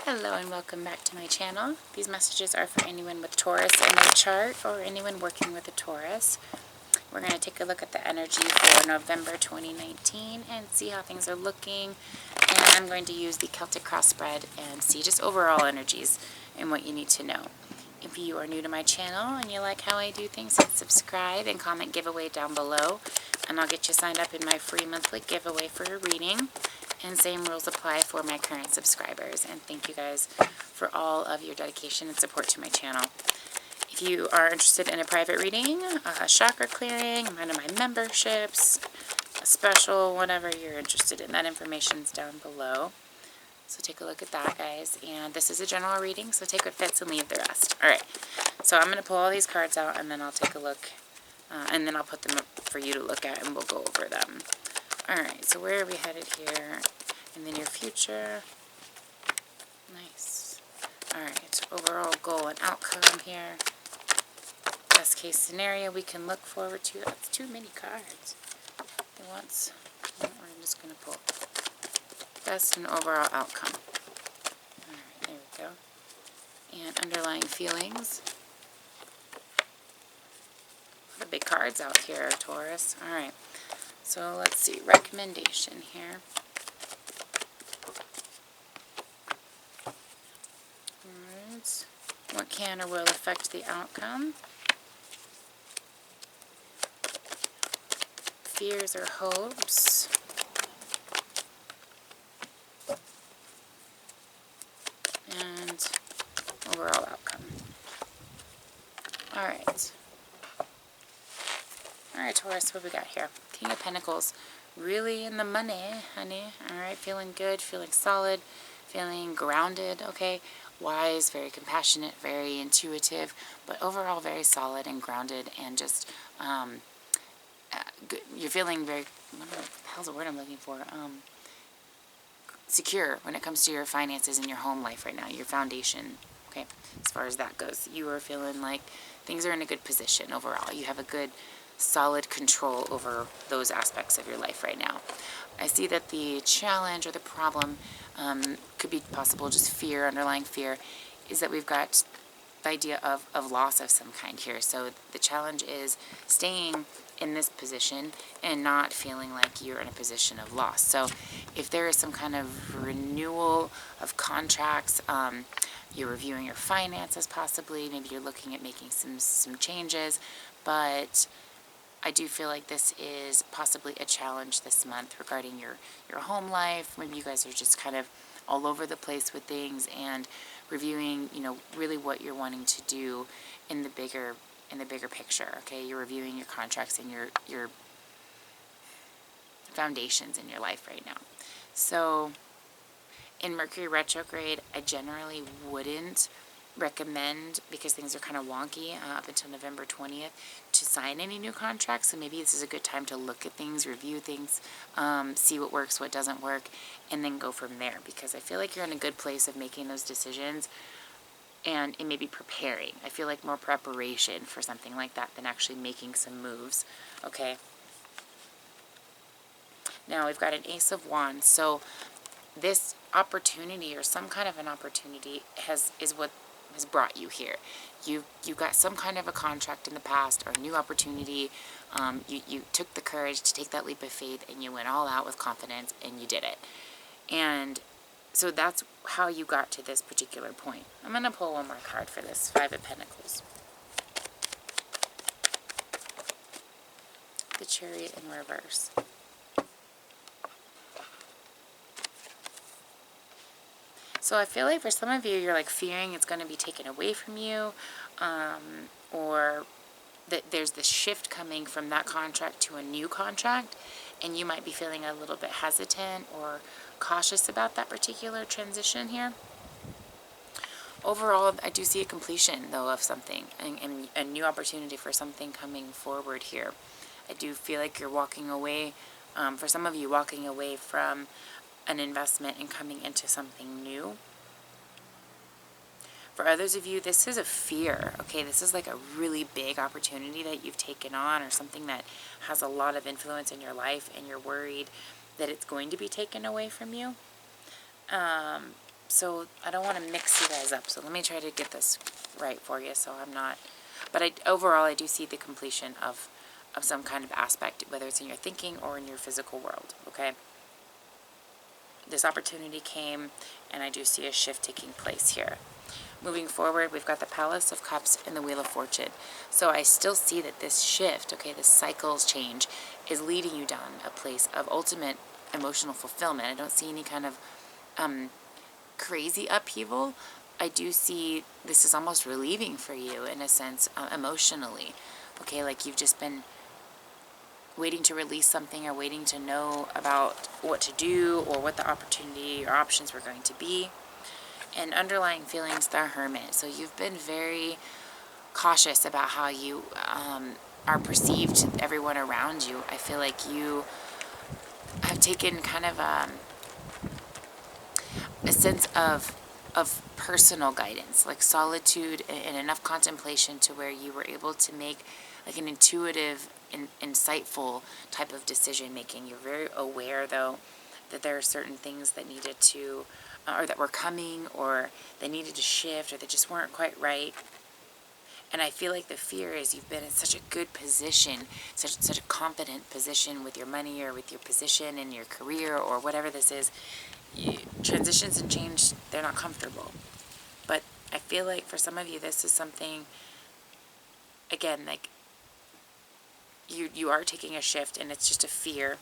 Hello and welcome back to my channel. These messages are for anyone with Taurus in their chart or anyone working with a Taurus. We're going to take a look at the energy for November 2019 and see how things are looking. And I'm going to use the Celtic cross spread and see just overall energies and what you need to know. If you are new to my channel and you like how I do things, hit subscribe and comment giveaway down below. And I'll get you signed up in my free monthly giveaway for a reading. And same rules apply for my current subscribers. And thank you guys for all of your dedication and support to my channel. If you are interested in a private reading, a chakra clearing, one of my memberships, a special, whatever you're interested in, that information's down below. So take a look at that, guys. And this is a general reading, so take what fits and leave the rest. Alright, so I'm going to pull all these cards out, and then I'll take a look, and then I'll put them up for you to look at, and we'll go over them. Alright, so where are we headed here in the near future? Nice. Alright, overall goal and outcome here. Best case scenario we can look forward to. That's too many cards. I'm just going to pull best and overall outcome. Alright, there we go. And underlying feelings. The big cards out here, Taurus. Alright. So let's see, recommendation here. Alright. What can or will affect the outcome? Fears or hopes? And overall outcome. Alright. Alright, Taurus, what we got here? King of Pentacles, really in the money, honey. Alright, feeling good, feeling solid, feeling grounded, okay? Wise, very compassionate, very intuitive, but overall very solid and grounded and just, good. You're feeling very, what the hell's the word I'm looking for? Secure when it comes to your finances and your home life right now, your foundation, okay? As far as that goes, you are feeling like things are in a good position overall. You have a good solid control over those aspects of your life right now. I see that the challenge or the problem could be possible, just fear, underlying fear, is that we've got the idea of loss of some kind here. So the challenge is staying in this position and not feeling like you're in a position of loss. So if there is some kind of renewal of contracts, you're reviewing your finances possibly, maybe you're looking at making some changes, but I do feel like this is possibly a challenge this month regarding your home life. Maybe you guys are just kind of all over the place with things and reviewing, really what you're wanting to do in the bigger picture. Okay, you're reviewing your contracts and your foundations in your life right now. So in Mercury retrograde, I generally wouldn't recommend, because things are kind of wonky up until November 20th, to sign any new contracts. So maybe this is a good time to look at things, review things, see what works, what doesn't work, and then go from there, because I feel like you're in a good place of making those decisions and maybe preparing. I feel like more preparation for something like that than actually making some moves, okay? Now we've got an Ace of Wands, so this opportunity or some kind of an opportunity is what has brought you here. You got some kind of a contract in the past or a new opportunity. You took the courage to take that leap of faith and you went all out with confidence and you did it. And so that's how you got to this particular point. I'm going to pull one more card for this, Five of Pentacles. The Chariot in reverse. So I feel like for some of you, you're like fearing it's going to be taken away from you, or that there's this shift coming from that contract to a new contract, and you might be feeling a little bit hesitant or cautious about that particular transition here. Overall, I do see a completion, though, of something, and a new opportunity for something coming forward here. I do feel like you're walking away, for some of you, walking away from an investment and coming into something new. For others of you, this is a fear, okay? This is like a really big opportunity that you've taken on, or something that has a lot of influence in your life, and you're worried that it's going to be taken away from you. So I don't want to mix you guys up. So let me try to get this right for you. So I'm not, but overall I do see the completion of some kind of aspect, whether it's in your thinking or in your physical world. Okay. This opportunity came, and I do see a shift taking place here. Moving forward, we've got the Palace of Cups and the Wheel of Fortune. So I still see that this shift, okay, this cycle's change, is leading you down a place of ultimate emotional fulfillment. I don't see any kind of crazy upheaval. I do see this is almost relieving for you in a sense, emotionally. Okay, like you've just been waiting to release something or waiting to know about what to do or what the opportunity or options were going to be. And underlying feelings, the Hermit. So you've been very cautious about how you are perceived to everyone around you. I feel like you have taken kind of a sense of personal guidance, like solitude and enough contemplation to where you were able to make like an intuitive and insightful type of decision making. You're very aware, though, that there are certain things that needed to, or that were coming, or they needed to shift, or they just weren't quite right. And I feel like the fear is you've been in such a good position, such a confident position with your money or with your position in your career or whatever this is. Transitions and change, they're not comfortable. But I feel like for some of you, this is something, again, like you are taking a shift and it's just a fear,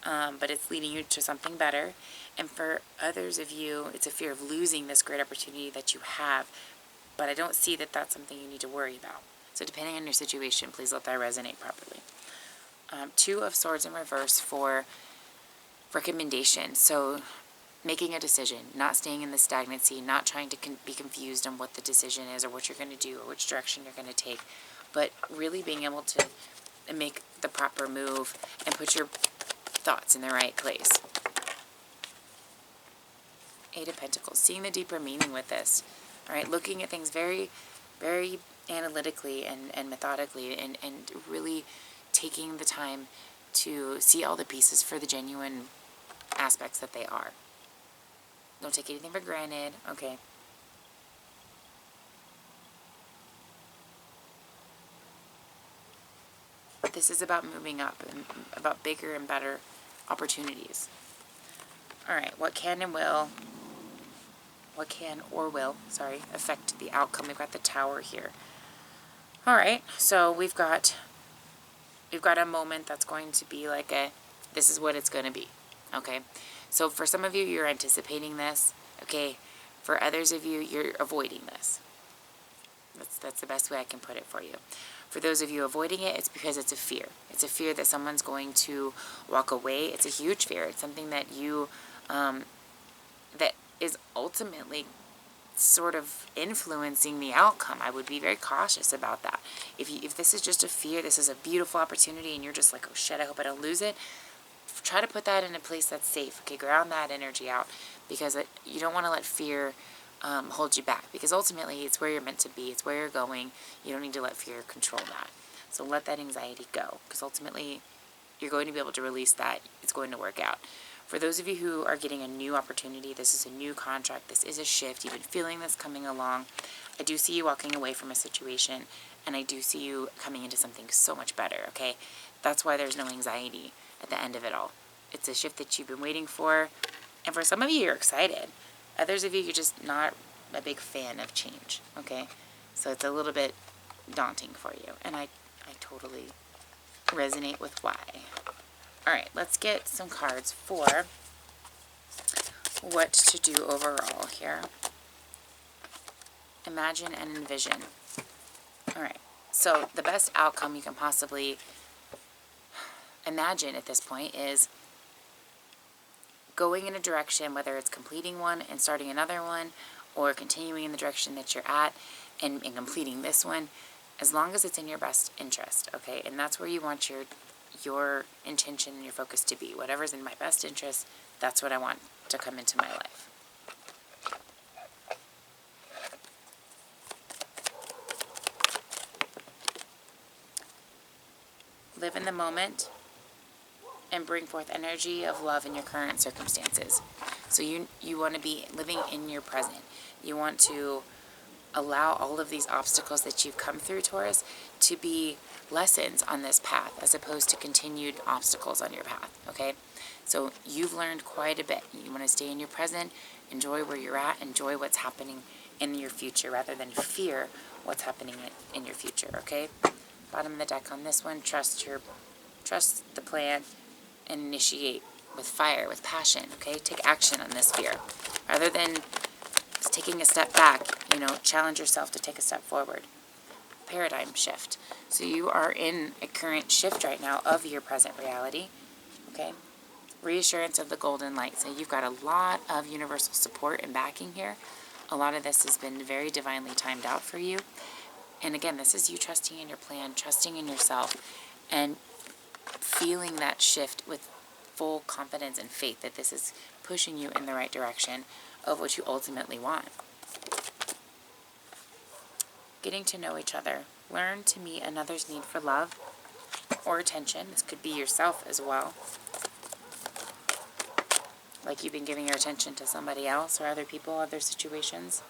but it's leading you to something better. And for others of you, it's a fear of losing this great opportunity that you have. But I don't see that that's something you need to worry about. So depending on your situation, please let that resonate properly. Two of Swords in reverse for recommendation. So making a decision, not staying in the stagnancy, not trying to be confused on what the decision is or what you're going to do or which direction you're going to take, but really being able to make the proper move and put your thoughts in the right place. Eight of Pentacles, seeing the deeper meaning with this. All right, looking at things very, very analytically and methodically and really taking the time to see all the pieces for the genuine aspects that they are. Don't take anything for granted, okay? This is about moving up and about bigger and better opportunities. All right, what can or will affect the outcome? We've got the Tower here. All right, so we've got a moment that's going to be like this is what it's going to be, okay? So for some of you, you're anticipating this, okay? For others of you, you're avoiding this. That's the best way I can put it for you. For those of you avoiding it, it's because it's a fear. It's a fear that someone's going to walk away. It's a huge fear. It's something that you, that is ultimately sort of influencing the outcome. I would be very cautious about that. If this is just a fear, this is a beautiful opportunity, and you're just like, oh shit, I hope I don't lose it. Try to put that in a place that's safe. Okay, ground that energy out, because you don't want to let fear hold you back, because ultimately it's where you're meant to be. It's where you're going. You don't need to let fear control that. So let that anxiety go, because ultimately you're going to be able to release that. It's going to work out. For those of you who are getting a new opportunity, this is a new contract. This is a shift. You've been feeling this coming along. I do see you walking away from a situation, and I do see you coming into something so much better, okay? That's why there's no anxiety at the end of it all. It's a shift that you've been waiting for, and for some of you, you're excited. Others of you, you're just not a big fan of change, okay? So it's a little bit daunting for you, and I totally resonate with why. All right, let's get some cards for what to do overall here. Imagine and envision. All right, so the best outcome you can possibly imagine at this point is going in a direction, whether it's completing one and starting another one, or continuing in the direction that you're at and completing this one, as long as it's in your best interest, okay? And that's where you want your intention and your focus to be. Whatever's in my best interest, that's what I want to come into my life. Live in the moment and bring forth energy of love in your current circumstances. So you want to be living in your present. You want to allow all of these obstacles that you've come through, Taurus, to be lessons on this path as opposed to continued obstacles on your path, okay? So you've learned quite a bit. You want to stay in your present, enjoy where you're at, enjoy what's happening in your future rather than fear what's happening in your future, okay? Bottom of the deck on this one, trust the plan and initiate with fire, with passion, okay? Take action on this fear. Rather than taking a step back, challenge yourself to take a step forward. Paradigm shift. So you are in a current shift right now of your present reality, okay? Reassurance of the golden light. So you've got a lot of universal support and backing here. A lot of this has been very divinely timed out for you. And again, this is you trusting in your plan, trusting in yourself, and feeling that shift with full confidence and faith that this is pushing you in the right direction of what you ultimately want. Getting to know each other. Learn to meet another's need for love or attention. This could be yourself as well. Like you've been giving your attention to somebody else or other people, other situations.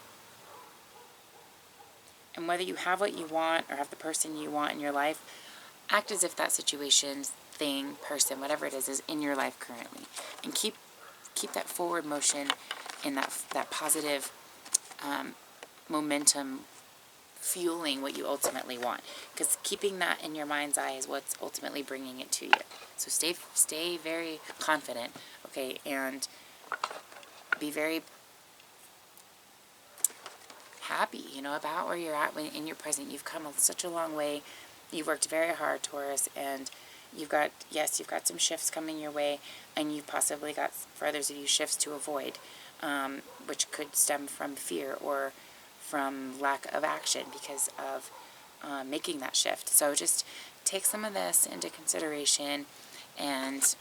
And whether you have what you want or have the person you want in your life, act as if that situation, thing, person, whatever it is in your life currently. And keep that forward motion and that positive momentum fueling what you ultimately want. Because keeping that in your mind's eye is what's ultimately bringing it to you. So stay very confident, okay, and be very happy, about where you're at in your present. You've come such a long way. You've worked very hard, Taurus, and you've got some shifts coming your way, and you've possibly got, for others of you, shifts to avoid, which could stem from fear or from lack of action because of making that shift. So just take some of this into consideration and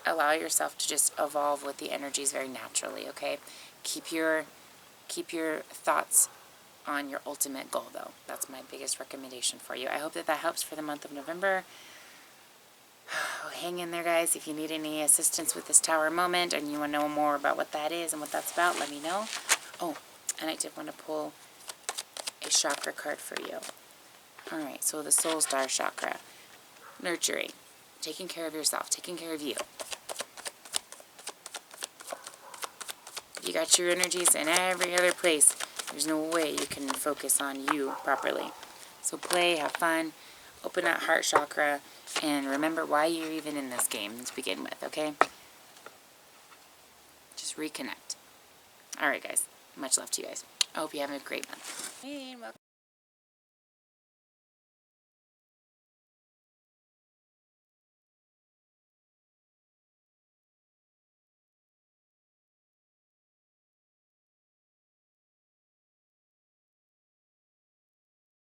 allow yourself to just evolve with the energies very naturally, okay? Keep your thoughts on your ultimate goal, though. That's my biggest recommendation for you. I hope that helps for the month of November. Hang in there, guys. If you need any assistance with this tower moment and you want to know more about what that is and what that's about, let me know. Oh, and I did want to pull a chakra card for you. Alright, so the soul star chakra. Nurturing. Taking care of yourself. Taking care of you. You got your energies in every other place. There's no way you can focus on you properly. So play, have fun, open that heart chakra, and remember why you're even in this game to begin with, okay? Just reconnect. Alright, guys. Much love to you guys. I hope you have a great month. Hey, and welcome.